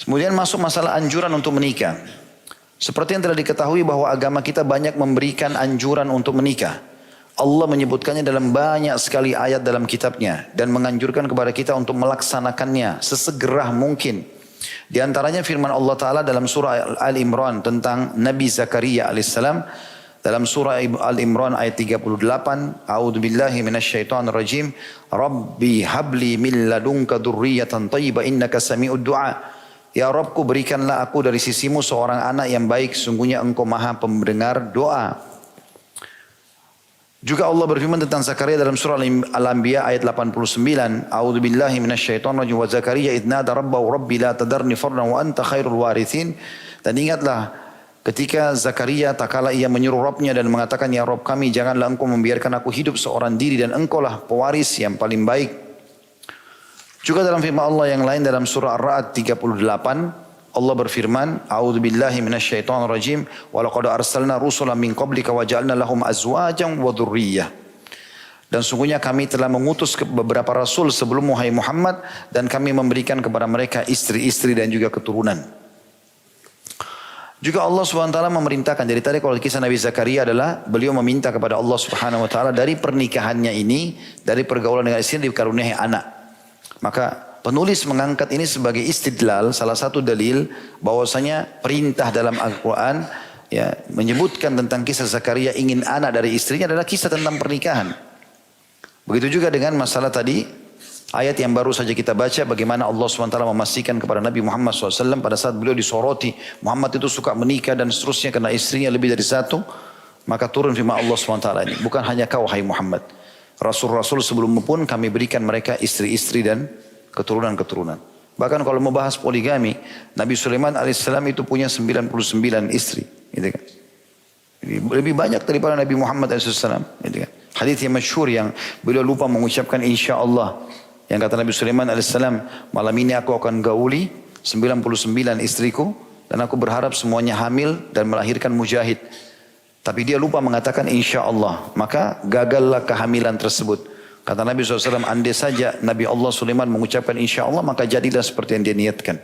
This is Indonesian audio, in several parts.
Kemudian masuk masalah anjuran untuk menikah. Seperti yang telah diketahui bahwa agama kita banyak memberikan anjuran untuk menikah. Allah menyebutkannya dalam banyak sekali ayat dalam kitabnya. Dan menganjurkan kepada kita untuk melaksanakannya sesegera mungkin. Di antaranya firman Allah Ta'ala dalam surah Al-Imran tentang Nabi Zakaria alaihissalam. Dalam surah Al-Imran ayat 38. A'udzubillahi minasyaitonirrajim. Rabbi habli min ladunka dzurriyyatan thayyibah innaka sami'ud du'a. Ya Rabbku, berikanlah aku dari sisimu seorang anak yang baik, sungguhnya engkau maha pendengar doa. Juga Allah berfirman tentang Zakaria dalam surah Al-Anbiya ayat 89. A'udzubillahi minasyaitonirrajim wa Zakaria idh nada rabbahu rabbi la tadarni fardan wa anta khairul warithin. Dan ingatlah ketika Zakaria tak kala ia menyuruh Rabbnya dan mengatakan, ya Rabb kami, janganlah engkau membiarkan aku hidup seorang diri dan engkaulah pewaris yang paling baik. Juga dalam firman Allah yang lain dalam surah Ar-Ra'd 38, Allah berfirman, A'udzubillahi minasyaitonirrajim, wa laqad arsalna rusulan min qablika wa ja'alna lahum azwajan wa dzurriyyah. Dan sungguhnya kami telah mengutus beberapa rasul sebelum Muhammad dan kami memberikan kepada mereka istri-istri dan juga keturunan. Juga Allah SWT memerintahkan, jadi tadi kalau kisah Nabi Zakaria adalah beliau meminta kepada Allah Subhanahu wa taala dari pernikahannya ini, dari pergaulan dengan istri dikaruniai anak. Maka penulis mengangkat ini sebagai istidlal, salah satu dalil bahwasanya perintah dalam Al-Quran ya, menyebutkan tentang kisah Zakaria ingin anak dari istrinya adalah kisah tentang pernikahan. Begitu juga dengan masalah tadi, ayat yang baru saja kita baca bagaimana Allah SWT memastikan kepada Nabi Muhammad SAW pada saat beliau disoroti, Muhammad itu suka menikah dan seterusnya karena istrinya lebih dari satu. Maka turun firman Allah SWT ini, bukan hanya kau hai Muhammad. Rasul-rasul sebelummu pun kami berikan mereka istri-istri dan keturunan-keturunan. Bahkan kalau mau bahas poligami, Nabi Sulaiman alaihissalam itu punya 99 istri. Gitu kan. Jadi lebih banyak daripada Nabi Muhammad alaihissalam. Gitu kan. Hadis yang masyhur yang beliau lupa mengucapkan insya Allah. Yang kata Nabi Sulaiman alaihissalam, malam ini aku akan gauli 99 istriku dan aku berharap semuanya hamil dan melahirkan mujahid. Tapi dia lupa mengatakan insya Allah. Maka gagallah kehamilan tersebut. Kata Nabi SAW, andai saja Nabi Allah Sulaiman mengucapkan insya Allah, maka jadilah seperti yang dia niatkan.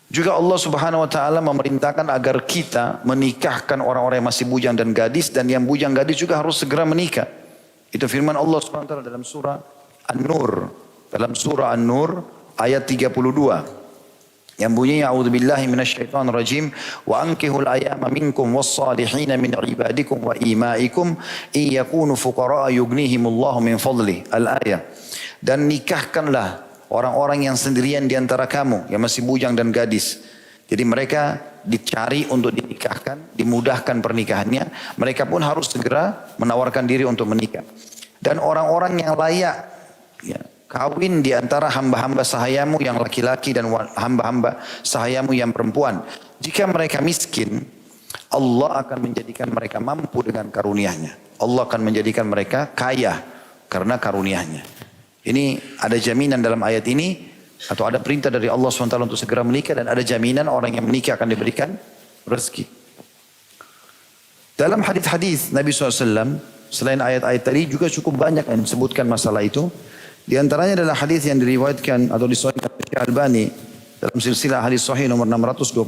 Juga Allah Subhanahu Wa Taala memerintahkan agar kita menikahkan orang-orang yang masih bujang dan gadis. Dan yang bujang gadis juga harus segera menikah. Itu firman Allah Subhanahu Wa Taala dalam surah An-Nur. Dalam surah An-Nur ayat 32. Yang bunyinya a'udzubillahi minasyaitonirrajim wa ankihul ayama minkum was-salihin min ibadikum wa imaikum iyakunu fuqara yughnihimullahu min fadli. Al-ayah. Dan nikahkanlah orang-orang yang sendirian di antara kamu yang masih bujang dan gadis. Jadi mereka dicari untuk dinikahkan, dimudahkan pernikahannya. Mereka pun harus segera menawarkan diri untuk menikah. Dan orang-orang yang layak ya, kawin di antara hamba-hamba sahayamu yang laki-laki dan hamba-hamba sahayamu yang perempuan. Jika mereka miskin, Allah akan menjadikan mereka mampu dengan karunia-Nya. Allah akan menjadikan mereka kaya karena karunia-Nya. Ini ada jaminan dalam ayat ini, atau ada perintah dari Allah SWT untuk segera menikah, dan ada jaminan orang yang menikah akan diberikan rezeki. Dalam hadis-hadis Nabi SAW, selain ayat-ayat tadi juga cukup banyak yang disebutkan masalah itu. Di antaranya adalah hadis yang diriwayatkan atau disahihkan oleh Syekh Albani dalam silsilah hadis sahih nomor 625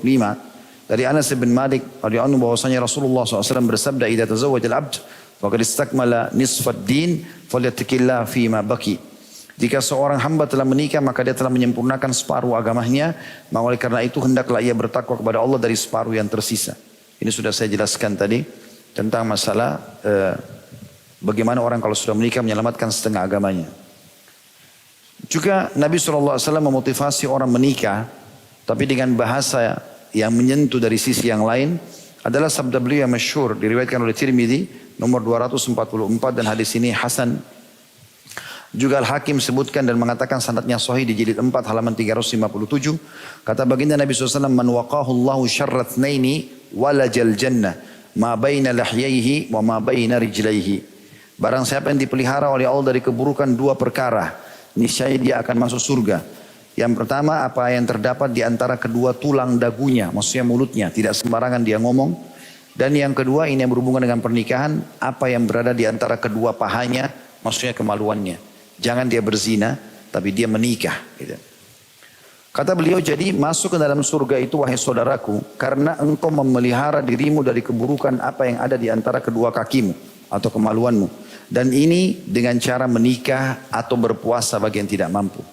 dari Anas bin Malik radhiyallahu anhu bahwasanya Rasulullah SAW bersabda, "Idza tazawwaja al-'abd faqad istakmala nisfad din falyattaqillah fi ma baqi." Jika seorang hamba telah menikah maka dia telah menyempurnakan separuh agamanya, maka oleh karena itu hendaklah ia bertakwa kepada Allah dari separuh yang tersisa. Ini sudah saya jelaskan tadi tentang masalah bagaimana orang kalau sudah menikah menyelamatkan setengah agamanya. Juga Nabi SAW memotivasi orang menikah, tapi dengan bahasa yang menyentuh dari sisi yang lain, adalah sabda beliau yang masyhur diriwayatkan oleh Tirmidzi nomor 244 dan hadis ini hasan. Juga Al-Hakim sebutkan dan mengatakan sanadnya sahih di jilid 4 halaman 357. Kata baginda Nabi SAW, "Man waqahu Allahu syarra tsnaini walajal jannah ma baina lahyaihi wa ma baina rijlaihi." Barang siapa yang dipelihara oleh Allah dari keburukan dua perkara, niscaya dia akan masuk surga. Yang pertama, apa yang terdapat di antara kedua tulang dagunya, maksudnya mulutnya, tidak sembarangan dia ngomong. Dan yang kedua, ini yang berhubungan dengan pernikahan, apa yang berada di antara kedua pahanya, maksudnya kemaluannya. Jangan dia berzina, tapi dia menikah. Gitu. Kata beliau, jadi masuk ke dalam surga itu wahai saudaraku, karena engkau memelihara dirimu dari keburukan apa yang ada di antara kedua kakimu atau kemaluanmu. Dan ini dengan cara menikah atau berpuasa bagi yang tidak mampu.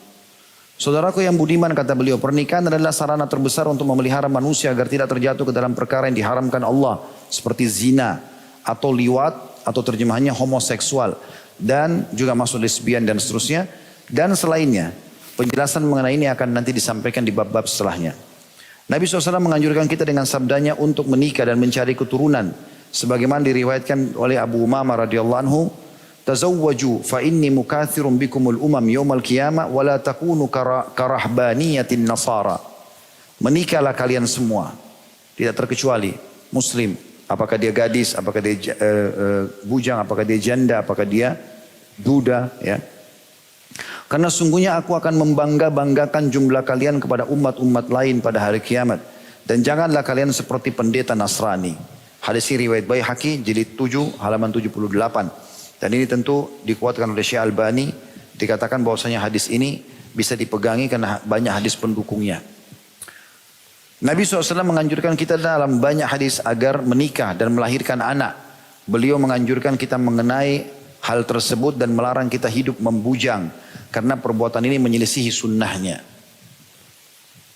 Saudaraku yang budiman, kata beliau, pernikahan adalah sarana terbesar untuk memelihara manusia agar tidak terjatuh ke dalam perkara yang diharamkan Allah. Seperti zina atau liwat atau terjemahannya homoseksual. Dan juga masuk lesbian dan seterusnya. Dan selainnya. Penjelasan mengenai ini akan nanti disampaikan di bab-bab setelahnya. Nabi SAW menganjurkan kita dengan sabdanya untuk menikah dan mencari keturunan. Sebagaimana diriwayatkan oleh Abu Umamah radhiyallahu anhu, "Tazawwaju fa inni mukathirun bikumul umam yaumal qiyamah wa la takunu karahbaniyatin nasara." Menikahlah kalian semua, tidak terkecuali muslim, apakah dia gadis, apakah dia bujang, apakah dia janda, apakah dia duda, ya. Karena sungguhnya aku akan membangga-banggakan jumlah kalian kepada umat-umat lain pada hari kiamat. Dan janganlah kalian seperti pendeta Nasrani. Hadis ini riwayat Baihaqi jilid 7 halaman 78. Dan ini tentu dikuatkan oleh Syekh Albani. Dikatakan bahwasanya hadis ini bisa dipegangi karena banyak hadis pendukungnya. Nabi SAW menganjurkan kita dalam banyak hadis agar menikah dan melahirkan anak. Beliau menganjurkan kita mengenai hal tersebut dan melarang kita hidup membujang. Karena perbuatan ini menyelisihi sunnahnya.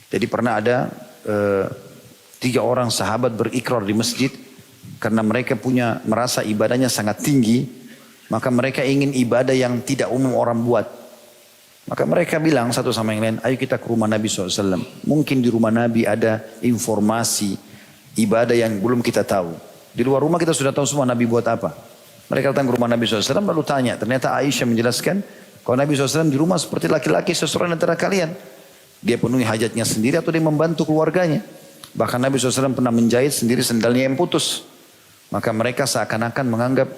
Jadi pernah ada 3 orang sahabat berikrar di masjid. Karena mereka merasa ibadahnya sangat tinggi. Maka mereka ingin ibadah yang tidak umum orang buat. Maka mereka bilang satu sama yang lain, ayo kita ke rumah Nabi SAW. Mungkin di rumah Nabi ada informasi ibadah yang belum kita tahu. Di luar rumah kita sudah tahu semua Nabi buat apa. Mereka datang ke rumah Nabi SAW lalu tanya. Ternyata Aisyah menjelaskan, kalau Nabi SAW di rumah seperti laki-laki seseorang antara kalian. Dia penuhi hajatnya sendiri atau dia membantu keluarganya. Bahkan Nabi SAW pernah menjahit sendiri sendalnya yang putus. Maka mereka seakan-akan menganggap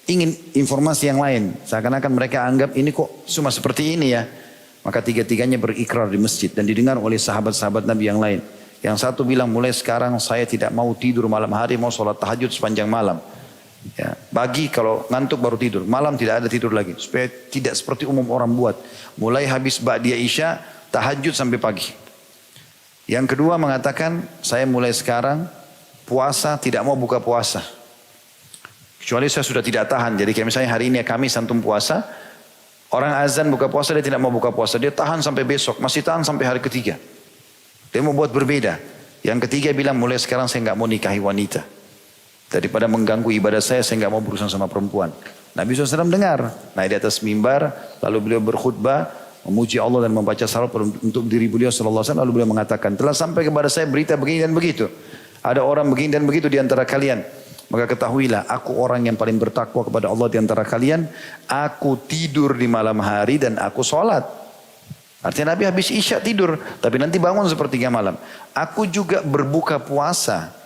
ingin informasi yang lain. Seakan-akan mereka anggap ini kok cuma seperti ini ya. Maka tiga-tiganya berikrar di masjid dan didengar oleh sahabat-sahabat Nabi yang lain. Yang satu bilang, mulai sekarang saya tidak mau tidur malam hari, mau sholat tahajud sepanjang malam. Ya, pagi kalau ngantuk baru tidur, malam tidak ada tidur lagi supaya tidak seperti umum orang buat. Mulai habis ba'diyah isya tahajud sampai pagi. Yang kedua mengatakan, saya mulai sekarang puasa tidak mau buka puasa kecuali saya sudah tidak tahan. Jadi kayak misalnya hari ini Kamis antum puasa, orang azan buka puasa dia tidak mau buka puasa, dia tahan sampai besok, masih tahan sampai hari ketiga. Dia mau buat berbeda. Yang ketiga bilang, mulai sekarang saya nggak mau nikahi wanita. Daripada mengganggu ibadah saya nggak mau berurusan sama perempuan. Nabi SAW dengar. Naik di atas mimbar. Lalu beliau berkhutbah. Memuji Allah dan membaca salawat untuk diri beliau SAW. Lalu beliau mengatakan, telah sampai kepada saya berita begini dan begitu. Ada orang begini dan begitu di antara kalian. Maka ketahuilah, aku orang yang paling bertakwa kepada Allah di antara kalian. Aku tidur di malam hari dan aku sholat. Artinya Nabi habis isya tidur. Tapi nanti bangun sepertiga malam. Aku juga berbuka puasa.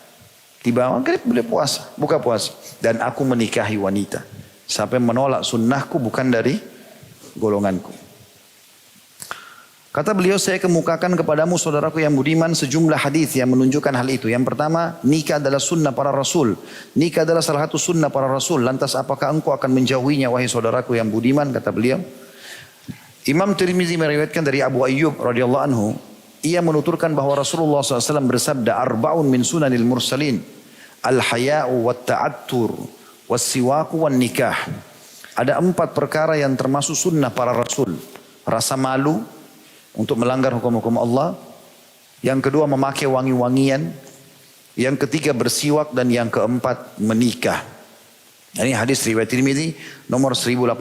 Tiba maghrib boleh puasa, buka puasa. Dan aku menikahi wanita. Sampai menolak sunnahku bukan dari golonganku. Kata beliau, saya kemukakan kepadamu saudaraku yang budiman sejumlah hadis yang menunjukkan hal itu. Yang pertama, nikah adalah sunnah para rasul. Nikah adalah salah satu sunnah para rasul. Lantas apakah engkau akan menjauhinya wahai saudaraku yang budiman? Kata beliau. Imam Tirmizi meriwayatkan dari Abu Ayyub radhiyallahu anhu. Ia menuturkan bahwa Rasulullah SAW bersabda, arba'un min sunanil mursalin, al-haya'u wa ta'attur, wa siwaku wa nikah. Ada 4 perkara yang termasuk sunnah para rasul. Rasa malu untuk melanggar hukum-hukum Allah. Yang kedua memakai wangi-wangian. Yang ketiga bersiwak. Dan yang keempat menikah. Ini hadis riwayat Tirmizi nomor 1086.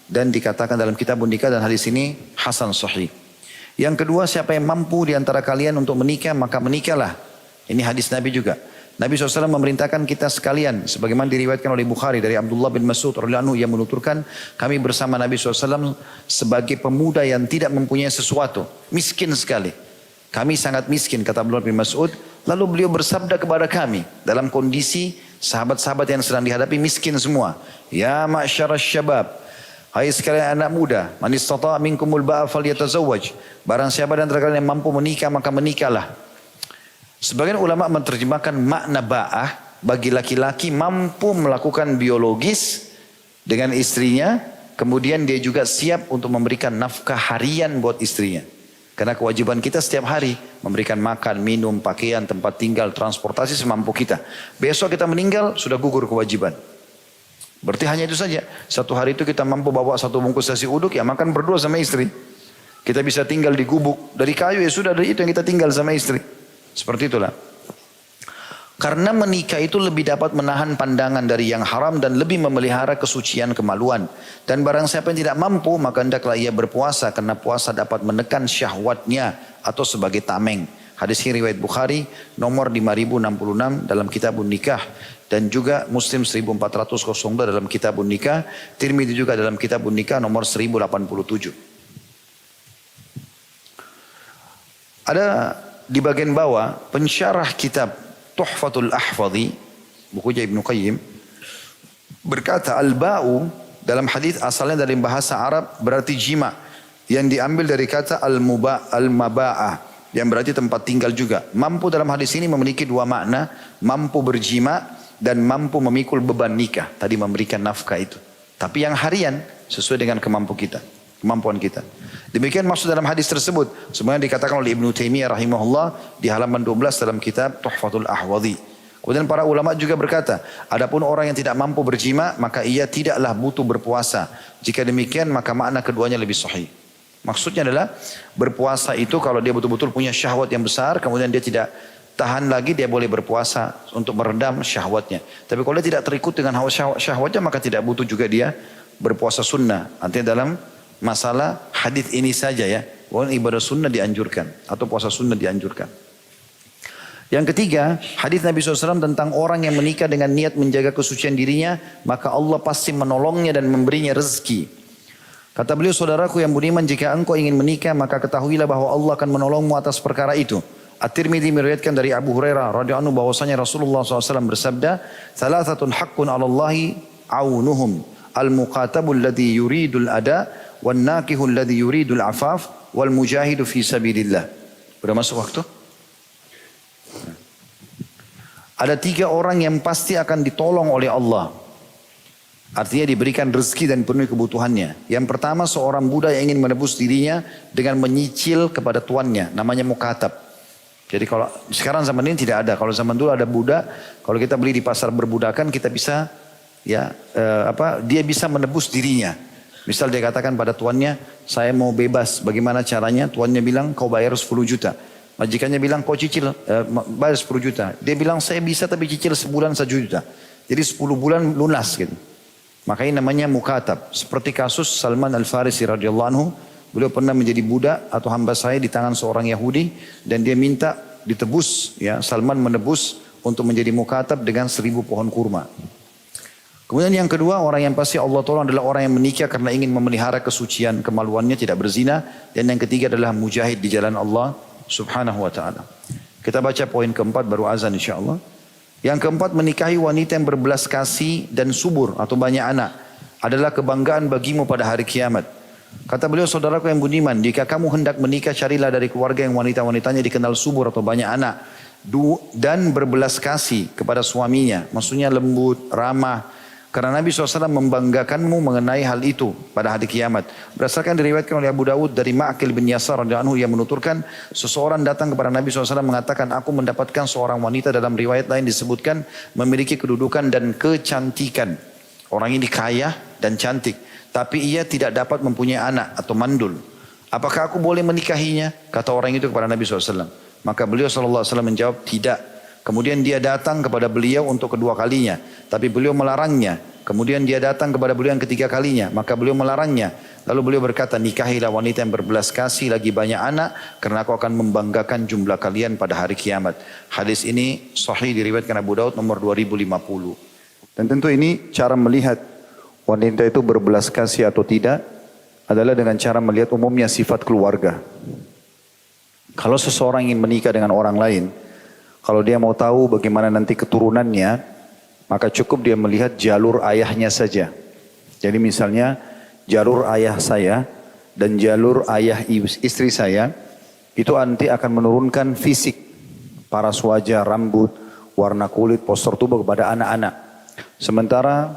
Dan dikatakan dalam kitab nikah dan hadis ini hasan sahih. Yang kedua, siapa yang mampu di antara kalian untuk menikah, maka menikahlah. Ini hadis Nabi juga. Nabi SAW memerintahkan kita sekalian, sebagaimana diriwayatkan oleh Bukhari dari Abdullah bin Mas'ud radhiyallahu anhu yang menuturkan, kami bersama Nabi SAW sebagai pemuda yang tidak mempunyai sesuatu, miskin sekali. Kami sangat miskin, kata Abdullah bin Mas'ud. Lalu beliau bersabda kepada kami dalam kondisi sahabat-sahabat yang sedang dihadapi miskin semua. Ya ma'syarasy syabab, hai sekalian anak muda, man istata' minkumul ba'a falyatazawwaj. Barang siapa di antara kalian yang mampu menikah, maka menikahlah. Sebagian ulama menerjemahkan makna ba'ah bagi laki-laki mampu melakukan biologis dengan istrinya, kemudian dia juga siap untuk memberikan nafkah harian buat istrinya. Karena kewajiban kita setiap hari memberikan makan, minum, pakaian, tempat tinggal, transportasi semampu kita. Besok kita meninggal sudah gugur kewajiban. Berarti hanya itu saja. Satu hari itu kita mampu bawa satu bungkus nasi uduk, ya makan berdua sama istri. Kita bisa tinggal di gubuk dari kayu, ya sudah dari itu yang kita tinggal sama istri. Seperti itulah. Karena menikah itu lebih dapat menahan pandangan dari yang haram dan lebih memelihara kesucian kemaluan. Dan barang siapa yang tidak mampu, maka hendaklah ia berpuasa karena puasa dapat menekan syahwatnya atau sebagai tameng. Hadis ini riwayat Bukhari nomor 5066 dalam Kitabun Nikah dan juga Muslim 1402 dalam Kitabun Nikah, Tirmidzi juga dalam Kitabun Nikah nomor 1087. Ada di bagian bawah pensyarah kitab Tuhfatul Ahfadhi, bukunya Ibnu Qayyim, berkata al-ba'u dalam hadis asalnya dari bahasa Arab berarti jima, yang diambil dari kata al-maba'ah yang berarti tempat tinggal juga. Mampu dalam hadis ini memiliki dua makna, mampu berjima dan mampu memikul beban nikah. Tadi memberikan nafkah itu. Tapi yang harian sesuai dengan kemampuan kita. Demikian maksud dalam hadis tersebut. Semuanya dikatakan oleh Ibnu Taimiyah rahimahullah di halaman 12 dalam kitab Tuhfatul Ahwadhi. Kemudian para ulama juga berkata, adapun orang yang tidak mampu berjima, maka ia tidaklah butuh berpuasa. Jika demikian, maka makna keduanya lebih sahih. Maksudnya adalah berpuasa itu kalau dia betul-betul punya syahwat yang besar, kemudian dia tidak tahan lagi, dia boleh berpuasa untuk meredam syahwatnya. Tapi kalau dia tidak terikut dengan hawa syahwatnya, maka tidak butuh juga dia berpuasa sunnah. Artinya dalam masalah hadis ini saja ya, bahwa ibadah sunnah dianjurkan atau puasa sunnah dianjurkan. Yang ketiga, hadis Nabi SAW tentang orang yang menikah dengan niat menjaga kesucian dirinya, maka Allah pasti menolongnya dan memberinya rezeki. Kata beliau, saudaraku yang budiman, jika engkau ingin menikah, maka ketahuilah bahwa Allah akan menolongmu atas perkara itu. At-Tirmidzi meriwayatkan dari Abu Hurairah radhiyallahu anhu bahwasanya Rasulullah SAW bersabda, "Thalathatun haqqun 'ala Allahi aunuhum, al-muqatabul ladzi yuridul ada, wan nakihul ladzi yuridul afaf, wal mujahidu fi sabilillah." Sudah masuk waktu? Ada 3 orang yang pasti akan ditolong oleh Allah. Artinya diberikan rezeki dan penuhi kebutuhannya. Yang pertama, seorang budak yang ingin menebus dirinya dengan menyicil kepada tuannya. Namanya mukatab. Jadi kalau sekarang zaman ini tidak ada. Kalau zaman dulu ada budak. Kalau kita beli di pasar berbudakan, kita bisa dia bisa menebus dirinya. Misal dia katakan pada tuannya, saya mau bebas. Bagaimana caranya? Tuannya bilang, kau bayar 10 juta. Majikannya bilang, kau cicil bayar 10 juta. Dia bilang, saya bisa tapi cicil sebulan 1 juta. Jadi 10 bulan lunas gitu. Makanya namanya mukatab. Seperti kasus Salman Al-Farisi radhiyallahu anhu. Beliau pernah menjadi budak atau hamba saya di tangan seorang Yahudi. Dan dia minta ditebus. Ya, Salman menebus untuk menjadi mukatab dengan 1000 pohon kurma. Kemudian yang kedua, orang yang pasti Allah tolong adalah orang yang menikah karena ingin memelihara kesucian kemaluannya, tidak berzina. Dan yang ketiga adalah mujahid di jalan Allah subhanahu wa ta'ala. Kita baca poin keempat baru azan insyaAllah. Yang keempat, menikahi wanita yang berbelas kasih dan subur atau banyak anak adalah kebanggaan bagimu pada hari kiamat. Kata beliau, saudaraku yang budiman, jika kamu hendak menikah, carilah dari keluarga yang wanita-wanitanya dikenal subur atau banyak anak dan berbelas kasih kepada suaminya. Maksudnya lembut, ramah. Karena Nabi SAW membanggakanmu mengenai hal itu pada hari kiamat. Berdasarkan diriwayatkan oleh Abu Dawud dari Ma'akil bin Yasar radhiyallahu anhu yang menuturkan, seseorang datang kepada Nabi SAW mengatakan, aku mendapatkan seorang wanita, dalam riwayat lain disebutkan memiliki kedudukan dan kecantikan. Orang ini kaya dan cantik, tapi ia tidak dapat mempunyai anak atau mandul. Apakah aku boleh menikahinya? Kata orang itu kepada Nabi SAW. Maka beliau SAW menjawab, tidak. Kemudian dia datang kepada beliau untuk kedua kalinya. Tapi beliau melarangnya. Kemudian dia datang kepada beliau yang ketiga kalinya. Maka beliau melarangnya. Lalu beliau berkata, nikahilah wanita yang berbelas kasih lagi banyak anak. Karena aku akan membanggakan jumlah kalian pada hari kiamat. Hadis ini sahih diriwayatkan Abu Daud nomor 2050. Dan tentu ini cara melihat wanita itu berbelas kasih atau tidak adalah dengan cara melihat umumnya sifat keluarga. Kalau seseorang ingin menikah dengan orang lain, kalau dia mau tahu bagaimana nanti keturunannya, maka cukup dia melihat jalur ayahnya saja. Jadi misalnya jalur ayah saya dan jalur ayah istri saya, itu nanti akan menurunkan fisik, paras wajah, rambut, warna kulit, postur tubuh kepada anak-anak. Sementara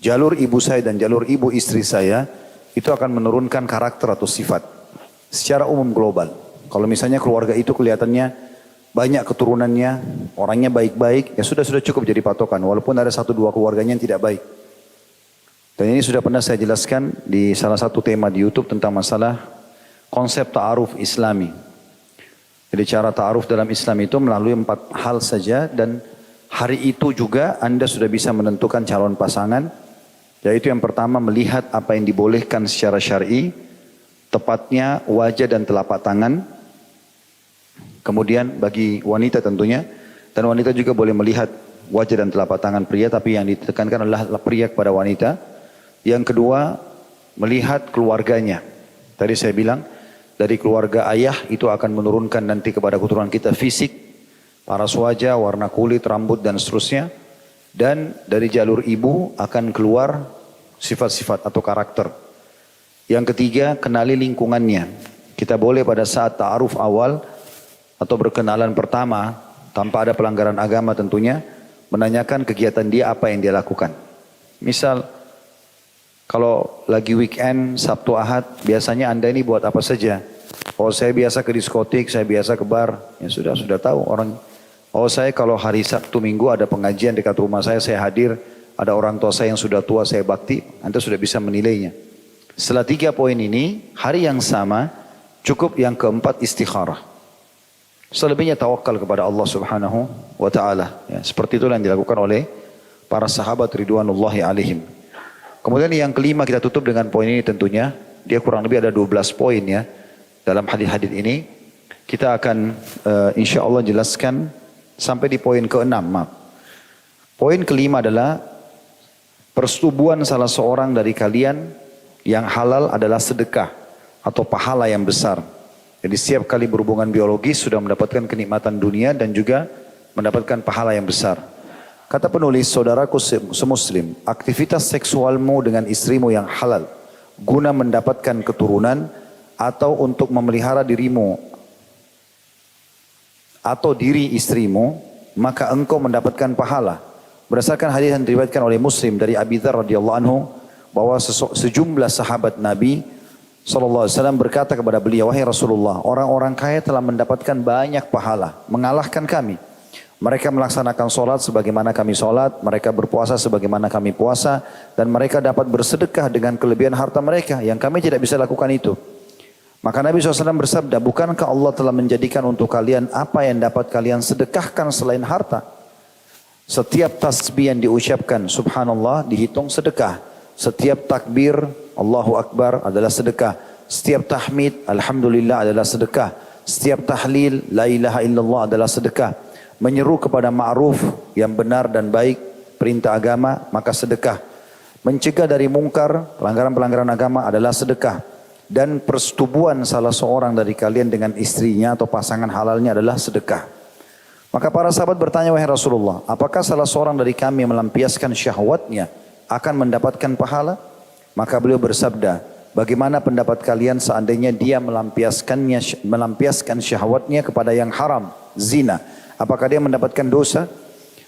jalur ibu saya dan jalur ibu istri saya, itu akan menurunkan karakter atau sifat. secara umum global. Kalau misalnya keluarga itu kelihatannya banyak keturunannya, orangnya baik-baik, ya sudah cukup jadi patokan. Walaupun ada satu dua keluarganya yang tidak baik. Dan ini sudah pernah saya jelaskan di salah satu tema di YouTube tentang masalah konsep ta'aruf Islami. Jadi cara ta'aruf dalam Islam itu melalui 4 hal saja, dan hari itu juga Anda sudah bisa menentukan calon pasangan. Yaitu yang pertama, melihat apa yang dibolehkan secara syar'i, tepatnya wajah dan telapak tangan. Kemudian bagi wanita tentunya, dan wanita juga boleh melihat wajah dan telapak tangan pria, tapi yang ditekankan adalah pria kepada wanita. Yang kedua, melihat keluarganya. Tadi saya bilang, dari keluarga ayah itu akan menurunkan nanti kepada keturunan kita fisik, paras wajah, warna kulit, rambut dan seterusnya. Dan dari jalur ibu akan keluar sifat-sifat atau karakter. Yang ketiga, kenali lingkungannya. Kita boleh pada saat ta'aruf awal atau berkenalan pertama, tanpa ada pelanggaran agama tentunya, menanyakan kegiatan dia, apa yang dia lakukan. Misal, kalau lagi weekend, Sabtu Ahad, biasanya Anda ini buat apa saja? Oh, saya biasa ke diskotik, saya biasa ke bar. Ya sudah tahu orang. Oh, saya kalau hari Sabtu Minggu ada pengajian dekat rumah saya hadir. Ada orang tua saya yang sudah tua, saya bakti. Anda sudah bisa menilainya. Setelah 3 poin ini, hari yang sama, cukup yang keempat istikharah. Selebihnya tawakal kepada Allah Subhanahu wa Ta'ala. Ya, seperti itu yang dilakukan oleh para sahabat ridwanullahi alaihim. Kemudian yang kelima kita tutup dengan poin ini tentunya. Dia kurang lebih ada 12 poin ya. Dalam hadis-hadis ini. Kita akan insya Allah jelaskan sampai di poin ke-6. Poin kelima adalah persetubuhan salah seorang dari kalian yang halal adalah sedekah atau pahala yang besar. Jadi setiap kali berhubungan biologis sudah mendapatkan kenikmatan dunia dan juga mendapatkan pahala yang besar. Kata penulis, saudaraku semuslim, aktivitas seksualmu dengan istrimu yang halal guna mendapatkan keturunan atau untuk memelihara dirimu atau diri istrimu, maka engkau mendapatkan pahala. Berdasarkan hadis yang diriwayatkan oleh Muslim dari Abi Dzar radhiyallahu anhu, bahwa sejumlah sahabat Nabi SAW berkata kepada beliau, wahai Rasulullah, orang-orang kaya telah mendapatkan banyak pahala, mengalahkan kami. Mereka melaksanakan solat sebagaimana kami solat, mereka berpuasa sebagaimana kami puasa, dan mereka dapat bersedekah dengan kelebihan harta mereka, yang kami tidak bisa lakukan itu. Maka Nabi SAW bersabda, bukankah Allah telah menjadikan untuk kalian apa yang dapat kalian sedekahkan selain harta? Setiap tasbih yang diucapkan, subhanallah, dihitung sedekah. Setiap takbir, Allahu Akbar adalah sedekah. Setiap tahmid, alhamdulillah adalah sedekah. Setiap tahlil, la ilaha illallah adalah sedekah. Menyeru kepada ma'ruf yang benar dan baik, perintah agama, maka sedekah. Mencegah dari mungkar, pelanggaran-pelanggaran agama adalah sedekah. Dan persetubuhan salah seorang dari kalian dengan istrinya atau pasangan halalnya adalah sedekah. Maka para sahabat bertanya, wahai Rasulullah, apakah salah seorang dari kami melampiaskan syahwatnya akan mendapatkan pahala? Maka beliau bersabda, bagaimana pendapat kalian seandainya dia melampiaskan syahwatnya kepada yang haram, zina? Apakah dia mendapatkan dosa?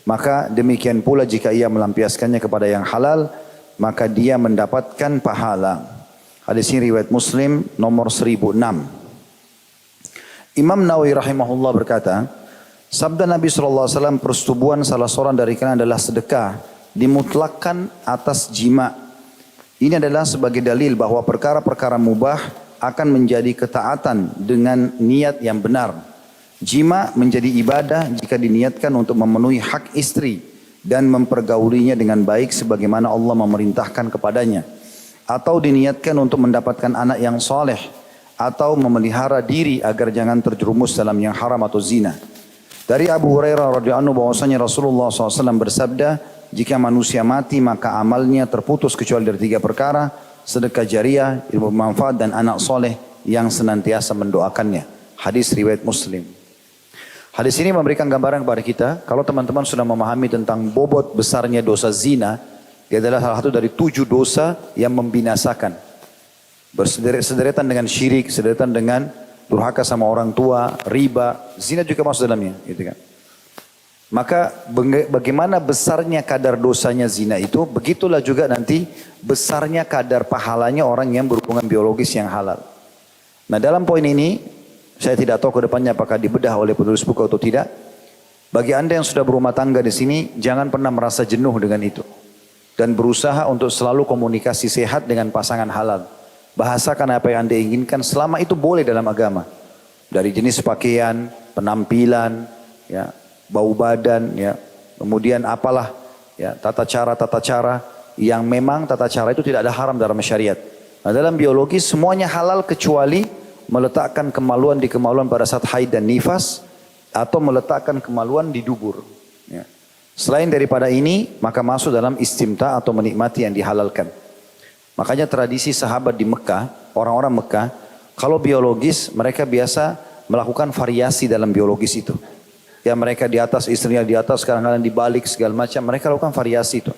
Maka demikian pula jika ia melampiaskannya kepada yang halal, maka dia mendapatkan pahala. Hadis ini riwayat Muslim nomor 1006. Imam Nawawi rahimahullah berkata, sabda Nabi SAW, persetubuhan salah seorang dari kalian adalah sedekah, dimutlakkan atas jima. Ini adalah sebagai dalil bahwa perkara-perkara mubah akan menjadi ketaatan dengan niat yang benar. Jima menjadi ibadah jika diniatkan untuk memenuhi hak istri dan mempergaulinya dengan baik sebagaimana Allah memerintahkan kepadanya. Atau diniatkan untuk mendapatkan anak yang soleh. Atau memelihara diri agar jangan terjerumus dalam yang haram atau zina. Dari Abu Hurairah radhiyallahu anhu bahwasanya Rasulullah SAW bersabda, jika manusia mati maka amalnya terputus kecuali dari 3 perkara, sedekah jariah, ilmu bermanfaat dan anak soleh yang senantiasa mendoakannya. Hadis riwayat Muslim. Hadis ini memberikan gambaran kepada kita, kalau teman-teman sudah memahami tentang bobot besarnya dosa zina, dia adalah salah satu dari 7 dosa yang membinasakan. Bersederetan dengan syirik, sederetan dengan durhaka sama orang tua, riba, zina juga masuk dalamnya, gitu kan. Maka bagaimana besarnya kadar dosanya zina itu, begitulah juga nanti besarnya kadar pahalanya orang yang berhubungan biologis yang halal. Nah dalam poin ini, saya tidak tahu ke depannya apakah dibedah oleh penulis buku atau tidak. Bagi Anda yang sudah berumah tangga di sini, jangan pernah merasa jenuh dengan itu. Dan berusaha untuk selalu komunikasi sehat dengan pasangan halal. Bahasakan apa yang Anda inginkan, selama itu boleh dalam agama. Dari jenis pakaian, penampilan, ya, bau badan, ya, kemudian apalah, ya, tata cara yang memang tata cara itu tidak ada haram dalam syariat. Nah, dalam biologis semuanya halal kecuali meletakkan kemaluan di kemaluan pada saat haid dan nifas atau meletakkan kemaluan di dubur. Ya. Selain daripada ini maka masuk dalam istimta atau menikmati yang dihalalkan. Makanya tradisi sahabat di Mekah, orang-orang Mekah, kalau biologis mereka biasa melakukan variasi dalam biologis itu. Ya mereka di atas, istrinya di atas, kadang-kadang dibalik segala macam. Mereka lakukan variasi itu.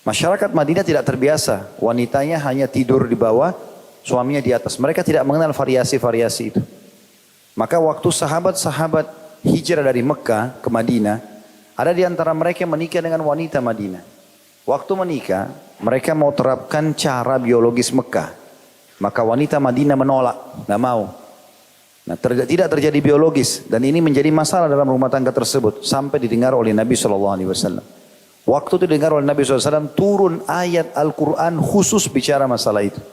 Masyarakat Madinah tidak terbiasa. Wanitanya hanya tidur di bawah, suaminya di atas. Mereka tidak mengenal variasi-variasi itu. Maka waktu sahabat-sahabat hijrah dari Mekah ke Madinah, ada di antara mereka yang menikah dengan wanita Madinah. Waktu menikah, mereka mau terapkan cara biologis Mekah. Maka wanita Madinah menolak, nggak mau. Nah, tidak terjadi biologis dan ini menjadi masalah dalam rumah tangga tersebut sampai didengar oleh Nabi SAW. Waktu itu didengar oleh Nabi SAW turun ayat Al-Quran khusus bicara masalah itu.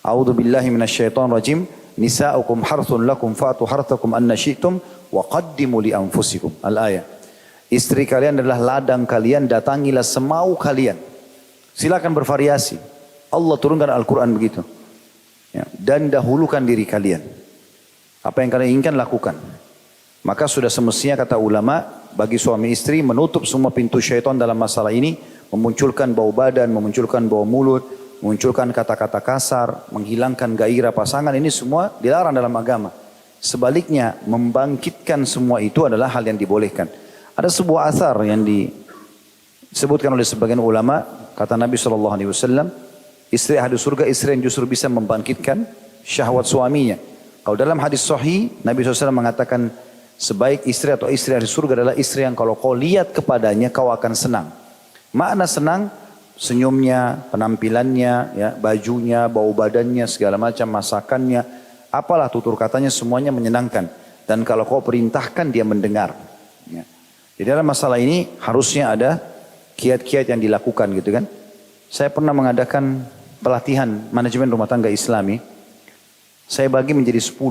A'udzu billahi minasyaitonir rajim. Nisa'ukum harthun lakum fa'tu harthakum anna syi'tum wa qaddimu li anfusikum. Al-ayat. Istri kalian adalah ladang kalian, datangilah semau kalian. Silakan bervariasi. Allah turunkan Al-Quran begitu. Ya, dan dahulukan diri kalian. Apa yang kalian inginkan lakukan. Maka sudah semestinya kata ulama bagi suami istri menutup semua pintu syaitan dalam masalah ini, memunculkan bau badan, memunculkan bau mulut, memunculkan kata-kata kasar, menghilangkan gairah pasangan, ini semua dilarang dalam agama. Sebaliknya membangkitkan semua itu adalah hal yang dibolehkan. Ada sebuah asar yang disebutkan oleh sebagian ulama, kata Nabi SAW, istri ahli surga, istri yang justru bisa membangkitkan syahwat suaminya. Kalau dalam hadis sahih, Nabi SAW mengatakan, sebaik istri atau istri ahli surga adalah istri yang kalau kau lihat kepadanya, kau akan senang. Makna senang, senyumnya, penampilannya, ya, bajunya, bau badannya, segala macam, masakannya, apalah tutur katanya, semuanya menyenangkan. Dan kalau kau perintahkan, dia mendengar. Ya. Jadi dalam masalah ini, harusnya ada kiat-kiat yang dilakukan gitu kan. Saya pernah mengadakan pelatihan manajemen rumah tangga Islami. Saya bagi menjadi 10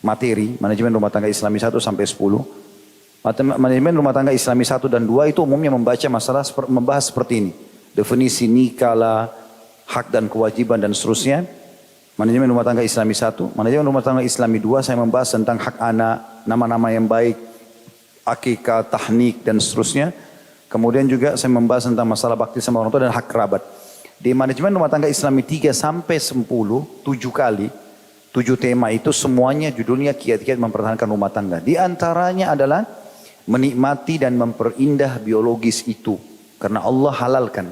materi manajemen rumah tangga Islami 1 sampai 10. Manajemen rumah tangga Islami 1 dan 2 itu umumnya membaca masalah membahas seperti ini. Definisi nikah lah, hak dan kewajiban dan seterusnya. Manajemen rumah tangga Islami 1, manajemen rumah tangga Islami 2 saya membahas tentang hak anak, nama-nama yang baik, akikah, tahnik dan seterusnya. Kemudian juga saya membahas tentang masalah bakti sama orang tua dan hak kerabat. Di manajemen rumah tangga Islami 3 sampai 10, 7 kali, 7 tema itu semuanya judulnya kiat-kiat mempertahankan rumah tangga. Di antaranya adalah menikmati dan memperindah biologis itu. Karena Allah halalkan.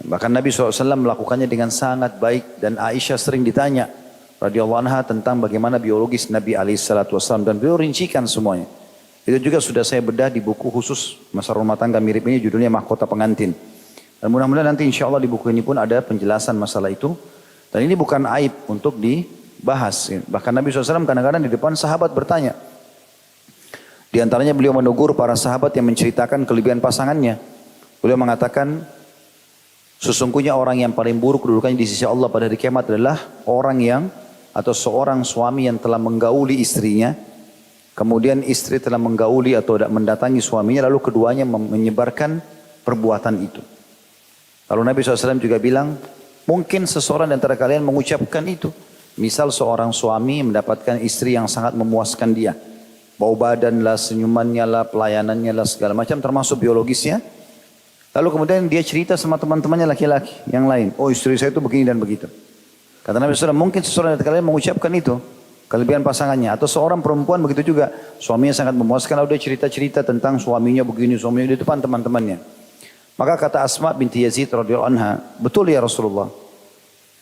Bahkan Nabi SAW melakukannya dengan sangat baik. Dan Aisyah sering ditanya radhiyallahu anha tentang bagaimana biologis Nabi SAW. Dan beliau rincikan semuanya. Itu juga sudah saya bedah di buku khusus masalah rumah tangga mirip ini, judulnya Mahkota Pengantin. Dan mudah-mudahan nanti insya Allah di buku ini pun ada penjelasan masalah itu. Dan ini bukan aib untuk dibahas. Bahkan Nabi SAW kadang-kadang di depan sahabat bertanya. Di antaranya beliau menegur para sahabat yang menceritakan kelebihan pasangannya. Beliau mengatakan, sesungguhnya orang yang paling buruk kedudukannya di sisi Allah pada hari kiamat adalah orang yang atau seorang suami yang telah menggauli istrinya. Kemudian istri telah menggauli atau mendatangi suaminya, lalu keduanya menyebarkan perbuatan itu. Lalu Nabi SAW juga bilang, mungkin seseorang di antara kalian mengucapkan itu. Misal seorang suami mendapatkan istri yang sangat memuaskan dia. Bau badan lah, senyumannya lah, pelayanannya lah, segala macam termasuk biologisnya. Lalu kemudian dia cerita sama teman-temannya laki-laki yang lain. Oh istri saya itu begini dan begitu. Kata Nabi SAW, mungkin seseorang di antara kalian mengucapkan itu. Kelebihan pasangannya. Atau seorang perempuan begitu juga. Suaminya sangat memuaskan. Lalu dia cerita-cerita tentang suaminya begini, suaminya di depan teman-temannya. Maka kata Asma binti Yazid radhiyallahu anha, betul ya Rasulullah.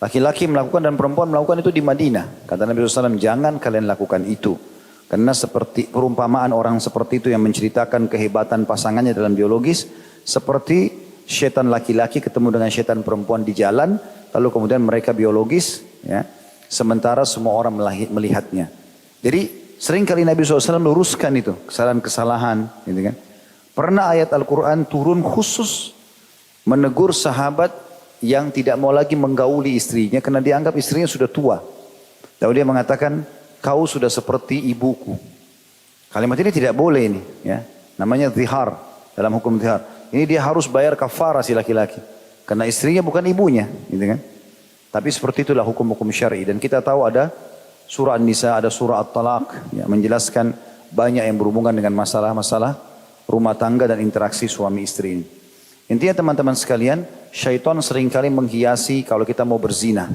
Laki-laki melakukan dan perempuan melakukan itu di Madinah. Kata Nabi SAW, jangan kalian lakukan itu. Karena seperti perumpamaan orang seperti itu yang menceritakan kehebatan pasangannya dalam biologis. Seperti syaitan laki-laki ketemu dengan syaitan perempuan di jalan. Lalu kemudian mereka biologis. Ya, sementara semua orang melihatnya. Jadi sering kali Nabi SAW luruskan itu, kesalahan-kesalahan. Gitu kan. Pernah ayat Al-Quran turun khusus menegur sahabat yang tidak mau lagi menggauli istrinya karena dianggap istrinya sudah tua. Lalu dia mengatakan, kau sudah seperti ibuku. Kalimat ini tidak boleh ini. Ya. Namanya zihar dalam hukum zihar. Ini dia harus bayar kafarah si laki-laki. Karena istrinya bukan ibunya. Gitu kan. Tapi seperti itulah hukum-hukum syar'i. Dan kita tahu ada surah An-Nisa, ada surah At-Talaq. Ya, menjelaskan banyak yang berhubungan dengan masalah-masalah rumah tangga dan interaksi suami istri ini. Intinya teman-teman sekalian, syaitan seringkali menghiasi kalau kita mau berzina.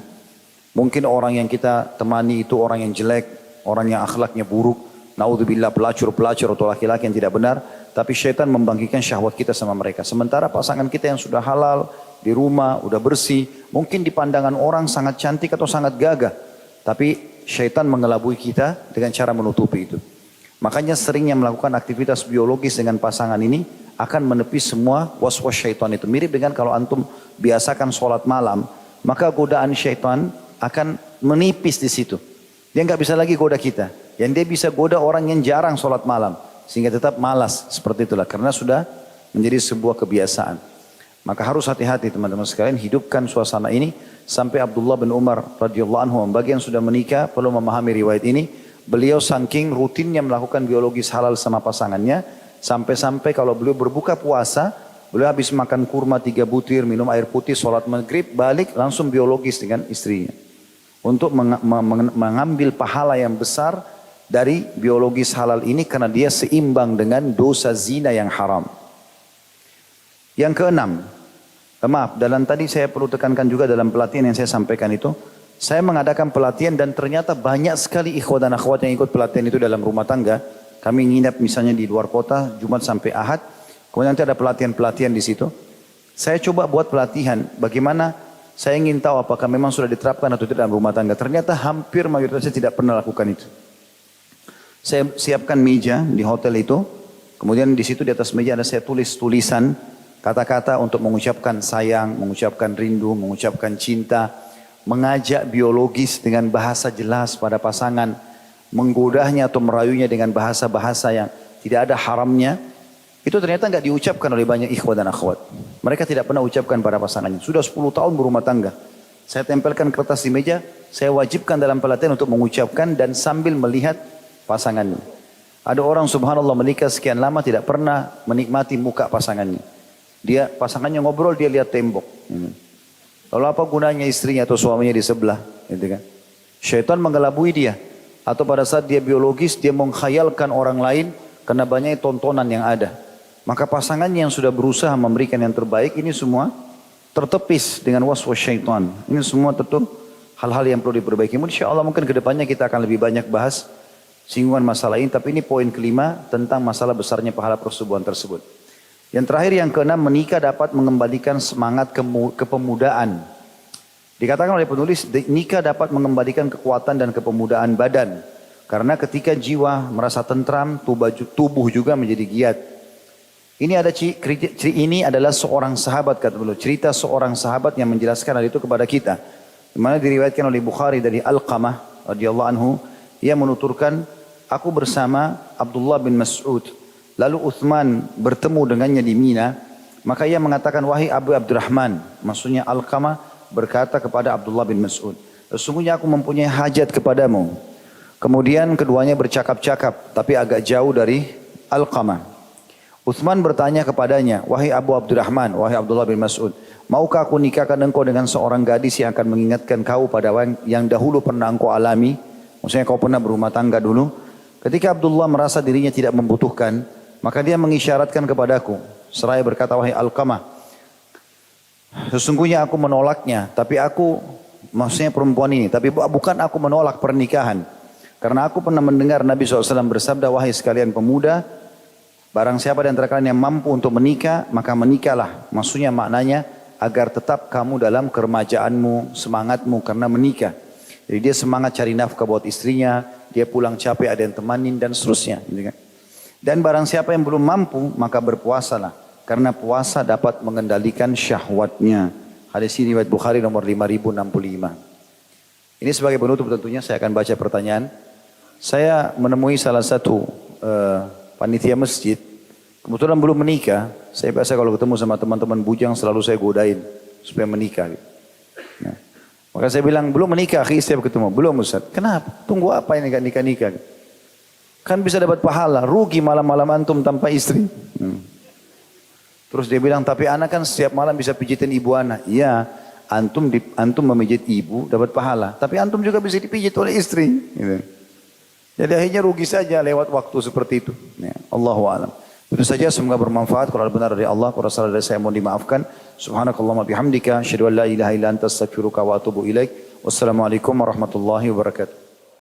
Mungkin orang yang kita temani itu orang yang jelek, orang yang akhlaknya buruk, naudzubillah pelacur-pelacur atau laki-laki yang tidak benar, tapi syaitan membangkitkan syahwat kita sama mereka. Sementara pasangan kita yang sudah halal, di rumah, udah bersih, mungkin di pandangan orang sangat cantik atau sangat gagah, tapi syaitan mengelabui kita dengan cara menutupi itu. Makanya seringnya melakukan aktivitas biologis dengan pasangan ini akan menepis semua was-was syaitan itu. Mirip dengan kalau antum biasakan sholat malam, maka godaan syaitan akan menipis di situ. Dia nggak bisa lagi goda kita. Yang dia bisa goda orang yang jarang sholat malam, sehingga tetap malas seperti itulah. Karena sudah menjadi sebuah kebiasaan. Maka harus hati-hati teman-teman sekalian, hidupkan suasana ini. Sampai Abdullah bin Umar radhiyallahu anhu, bagi yang sudah menikah perlu memahami riwayat ini. Beliau saking rutinnya melakukan biologis halal sama pasangannya, sampai-sampai kalau beliau berbuka puasa, beliau habis makan kurma 3 butir, minum air putih, sholat maghrib, balik langsung biologis dengan istrinya. Untuk mengambil pahala yang besar dari biologis halal ini karena dia seimbang dengan dosa zina yang haram. Yang keenam, dalam tadi saya perlu tekankan juga dalam pelatihan yang saya sampaikan itu, saya mengadakan pelatihan dan ternyata banyak sekali ikhwat dan akhwat yang ikut pelatihan itu dalam rumah tangga. Kami nginap misalnya di luar kota, Jumat sampai Ahad. Kemudian nanti ada pelatihan-pelatihan di situ. Saya coba buat pelatihan, bagaimana saya ingin tahu apakah memang sudah diterapkan atau tidak dalam rumah tangga. Ternyata hampir mayoritasnya tidak pernah lakukan itu. Saya siapkan meja di hotel itu. Kemudian di situ di atas meja ada saya tulis tulisan, kata-kata untuk mengucapkan sayang, mengucapkan rindu, mengucapkan cinta. Mengajak biologis dengan bahasa jelas pada pasangan. Menggodahnya atau merayunya dengan bahasa-bahasa yang tidak ada haramnya, itu ternyata nggak diucapkan oleh banyak ikhwat dan akhwat. Mereka tidak pernah ucapkan pada pasangannya. Sudah 10 tahun berumah tangga. Saya tempelkan kertas di meja, saya wajibkan dalam pelatihan untuk mengucapkan dan sambil melihat pasangannya. Ada orang subhanallah menikah sekian lama tidak pernah menikmati muka pasangannya. Pasangannya ngobrol, dia lihat tembok. Lalu apa gunanya istrinya atau suaminya di sebelah? Gitu kan? Syaitan mengelabui dia. Atau pada saat dia biologis, dia mengkhayalkan orang lain karena banyak tontonan yang ada. Maka pasangannya yang sudah berusaha memberikan yang terbaik, ini semua tertepis dengan waswas syaitan. Ini semua tentu hal-hal yang perlu diperbaiki. Insya Allah mungkin kedepannya kita akan lebih banyak bahas singgungan masalah ini. Tapi ini poin kelima tentang masalah besarnya pahala persetubuhan tersebut. Yang terakhir yang keenam, menikah dapat mengembalikan semangat kepemudaan. Dikatakan oleh penulis, nikah dapat mengembalikan kekuatan dan kepemudaan badan. Karena ketika jiwa merasa tentram, tubuh juga menjadi giat. Ini adalah seorang sahabat, kata beliau. Cerita seorang sahabat yang menjelaskan hal itu kepada kita. Di mana diriwayatkan oleh Bukhari dari Alqamah radhiyallahu anhu, ia menuturkan, aku bersama Abdullah bin Mas'ud. Lalu Uthman bertemu dengannya di Mina. Maka ia mengatakan, wahai Abu Abdurrahman, maksudnya Alqamah, berkata kepada Abdullah bin Mas'ud, sesungguhnya aku mempunyai hajat kepadamu. Kemudian keduanya bercakap-cakap, tapi agak jauh dari Alqamah. Uthman bertanya kepadanya, wahai Abu Abdurrahman, wahai Abdullah bin Mas'ud, maukah aku nikahkan engkau dengan seorang gadis yang akan mengingatkan kau pada yang dahulu pernah engkau alami? Maksudnya kau pernah berumah tangga dulu. Ketika Abdullah merasa dirinya tidak membutuhkan, maka dia mengisyaratkan kepadaku. Seraya berkata, wahai Alqamah, sesungguhnya aku menolaknya, tapi aku, maksudnya perempuan ini, tapi bukan aku menolak pernikahan. Karena aku pernah mendengar Nabi SAW bersabda, wahai sekalian pemuda, barang siapa di antara kalian yang mampu untuk menikah, maka menikahlah. Maksudnya maknanya, agar tetap kamu dalam keremajaanmu, semangatmu karena menikah. Jadi dia semangat cari nafkah buat istrinya, dia pulang capek ada yang temanin dan seterusnya. Dan barang siapa yang belum mampu, maka berpuasalah. Karena puasa dapat mengendalikan syahwatnya. Hadis ini riwayat Bukhari nomor 5065. Ini sebagai penutup tentunya saya akan baca pertanyaan. Saya menemui salah satu panitia masjid. Kebetulan belum menikah. Saya biasa kalau ketemu sama teman-teman bujang selalu saya godain supaya menikah. Nah, maka saya bilang belum menikah, akhi setiap ketemu. Belum Ustaz. Kenapa? Tunggu apa ini nikah-nikah? Kan bisa dapat pahala. Rugi malam-malam antum tanpa istri. Terus dia bilang, tapi anak kan setiap malam bisa pijitin ibu anak. Iya, antum memijit ibu dapat pahala. Tapi antum juga bisa dipijit oleh istri. Gitu. Jadi akhirnya rugi saja lewat waktu seperti itu. Ya, Allahu a'lam. Itu saja, semoga bermanfaat. Kalau benar dari Allah, kalau salah dari saya mohon dimaafkan. Subhanakallahumma bihamdika, asyhadu an la ilaha illa anta astaghfiruka wa atubu ilaik. Wassalamualaikum warahmatullahi wabarakatuh.